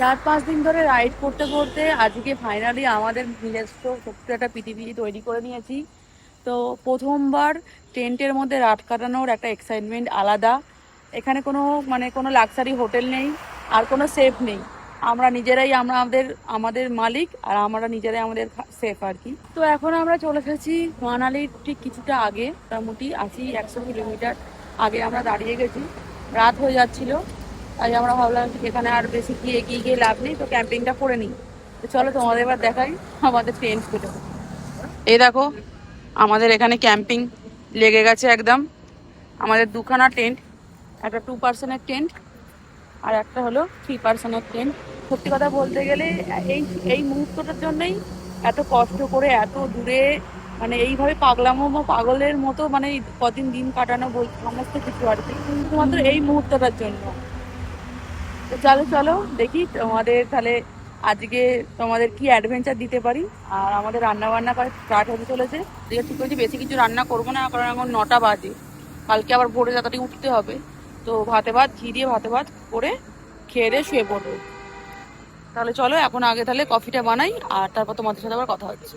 4-5 দিন ধরে রাইড করতে করতে আজকে ফাইনালি আমাদের নিজস্ব ছোট্ট একটা পৃথিবী তৈরি করে নিয়েছি। তো প্রথমবার টেন্টের মধ্যে রাত কাটানোর একটা এক্সাইটমেন্ট আলাদা। এখানে কোনো কোনো লাক্সারি হোটেল নেই, আর কোনো সেফ নেই। আমরা নিজেরাই আমাদের আমাদের মালিক, আর আমরা নিজেরাই আমাদের সেফ আর কি। তো এখন আমরা চলে এসেছি মানালির ঠিক কিছুটা আগে, মোটামুটি 80-100 কিলোমিটার আগে আমরা দাঁড়িয়ে গেছি। রাত হয়ে যাচ্ছিল, তাই আমরা ভাবলাম এখানে আর বেশি গিয়ে এগিয়ে গিয়ে লাভ নেই, তো ক্যাম্পিংটা করে নিই। তো চলো তোমাদের এবার দেখাই আমাদের টেন্ট গুলো। এই দেখো, আমাদের এখানে ক্যাম্পিং লেগে গেছে একদম। আমাদের দুখানা টেন্ট, একটা 2 পার্সনের টেন্ট আর একটা হলো 3 পার্সনের টেন্ট। সত্যি কথা বলতে গেলে এই এই মুহূর্তটার জন্যই এত কষ্ট করে এত দূরে এইভাবে পাগলের মতো কদিন দিন কাটানো সমস্ত কিছু আর কি, শুধুমাত্র এই মুহূর্তটার জন্য। তো চলো চলো দেখি তোমাদের তাহলে আজকে তোমাদের কি অ্যাডভেঞ্চার দিতে পারি। আর আমাদের রান্না বান্না স্টার্ট হতে চলেছে। ঠিক করেছি বেশি কিছু রান্না করবো না, কারণ এখন 9টা বাজে, কালকে আবার ভোরে তাড়াতাড়ি উঠতে হবে। তো ভাতে ভাত ঘি দিয়ে ভাতে ভাত করে খেয়ে দিয়ে শুয়ে পড়বো। তাহলে চলো এখন আগে তাহলে কফিটা বানাই, আর তারপর তোমাদের সাথে আবার কথা হচ্ছে।